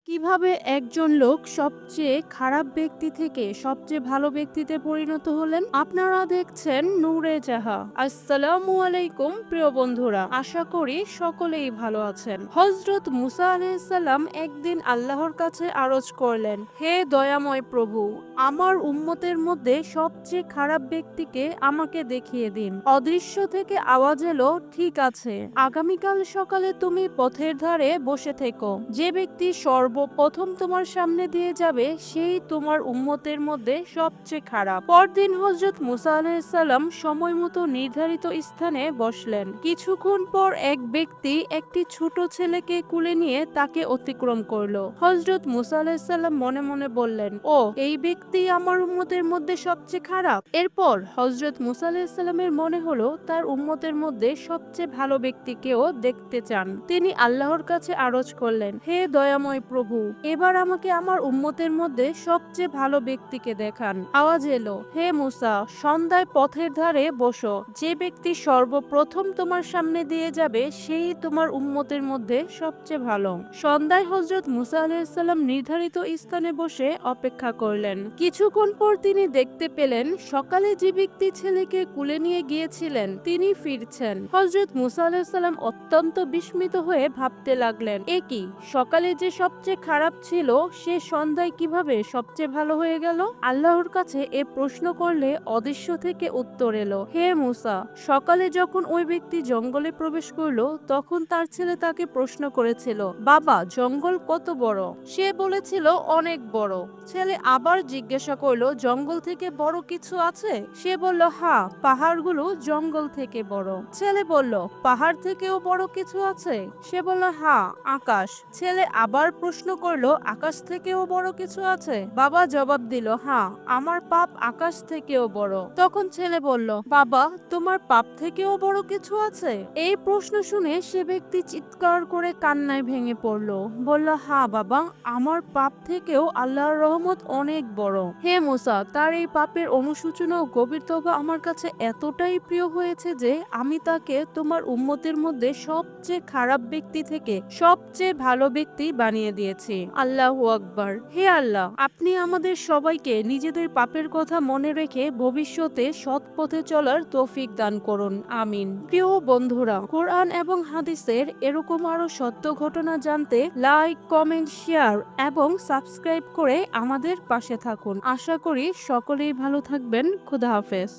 কিভাবে একজন লোক সবচেয়ে খারাপ ব্যক্তি থেকে সবচেয়ে ভালো ব্যক্তিতে পরিণত হলেন? আপনারা দেখছেন নূরে জাহা। আসসালামু আলাইকুম প্রিয় বন্ধুরা, আশা করি সকলেই ভালো আছেন। হযরত মুসা আলাইহিস সালাম একদিন আল্লাহর কাছে আরজ করলেন, হে দয়াময় প্রভু, আমার উম্মতের মধ্যে সবচেয়ে খারাপ ব্যক্তিকে আমাকে দেখিয়ে দিন। অদৃশ্য থেকে আওয়াজ এলো, ঠিক আছে, আগামীকাল সকালে তুমি পথের ধারে বসে থেকো। যে ব্যক্তি সর্বপ্রথম তোমার সামনে দিয়ে যাবে সেই তোমার উম্মতের মধ্যে সবচেয়ে খারাপ। পরদিন হযরত মুসা আলাইহিস সালাম সময় মতো নির্ধারিত স্থানে বসলেন। কিছুক্ষণ পর এক ব্যক্তি একটি ছোট ছেলেকে কুলে নিয়ে তাকে অতিক্রম করলো। হযরত মুসা আলাইহিস সালাম মনে মনে বললেন, ও এই ব্যক্তি আমার উম্মতের মধ্যে সবচেয়ে খারাপ। এরপর হযরত মুসা আলাইহিস সালামের মনে হলো তার উম্মতের মধ্যে সবচেয়ে ভালো ব্যক্তিকেও দেখতে চান। তিনি আল্লাহর কাছে আরজ করলেন, হে দয়াময় প্রভু, এবার আমাকে আমার উম্মতের মধ্যে সবচেয়ে ভালো ব্যক্তিকে দেখান। আওয়াজ এলো, হে মুসা, সন্ধ্যায় পথের ধারে বসো। যে ব্যক্তি সর্বপ্রথম তোমার সামনে দিয়ে যাবে সেই তোমার উম্মতের মধ্যে সবচেয়ে ভালো। সন্ধ্যায় হযরত মুসা আলাইহিস সালাম নির্ধারিত স্থানে বসে অপেক্ষা করলেন। কিছুক্ষণ পর তিনি দেখতে পেলেন সকালে যে ব্যক্তি ছেলেকে কুলে নিয়ে গিয়েছিলেন তিনি ফিরছেন। হযরত মুসা আলাইহিস সালাম অত্যন্ত বিস্মিত হয়ে ভাবতে লাগলেন, এ কি, সকালে যে সবচেয়ে খারাপ ছিল সে সন্ধ্যায় কিভাবে সবচেয়ে ভালো হয়ে গেল? আল্লাহর কাছে এ প্রশ্ন করলে অদৃশ্য থেকে উত্তর এলো, হে মুসা, সকালে যখন ওই ব্যক্তি জঙ্গলে প্রবেশ করলো তখন তার ছেলে তাকে প্রশ্ন করেছিল, বাবা, জঙ্গল কত বড়? সে বলেছিল অনেক বড়। ছেলে আবার জিজ্ঞাসা করলো, জঙ্গল থেকে বড় কিছু আছে? সে বলল, হ্যাঁ, পাহাড়গুলো জঙ্গল থেকে বড়। ছেলে বলল, পাহাড় থেকেও বড় কিছু আছে? সে বলল, হ্যাঁ, আকাশ। ছেলে আবার প্রশ্ন করলো, আকাশ থেকেও বড় কিছু আছে? বাবা জবাব দিল, হ্যাঁ, আমার পাপ আকাশ থেকেও বড়। তখন ছেলে বলল, বাবা, তোমার পাপ থেকেও বড় কিছু আছে? এই প্রশ্ন শুনে সে ব্যক্তি চিৎকার করে কান্নায় ভেঙে পড়ল। বলল, হ্যাঁ বাবা, আমার পাপ থেকেও আল্লাহর রহমত অনেক বড়। হে মুসা, তার এই পাপের অনুশোচনা ও গভীর তওবা আমার কাছে এতটাই প্রিয় হয়েছে যে আমি তাকে তোমার উম্মতের মধ্যে সবচেয়ে খারাপ ব্যক্তি থেকে সবচেয়ে ভালো ব্যক্তি বানিয়ে দিয়েছি। আল্লাহু আকবার। হে আল্লাহ, আপনি আমাদের সবাইকে নিজেদের পাপের কথা মনে রেখে ভবিষ্যতে সৎ পথে চলার তৌফিক দান করুন, আমিন। প্রিয় বন্ধুরা, কোরআন এবং হাদিসের এরকম আরো সত্য ঘটনা জানতে লাইক, কমেন্ট, শেয়ার এবং সাবস্ক্রাইব করে আমাদের পাশে থাকুন। আশা করি সকলেই ভালো থাকবেন। খোদা হাফেজ।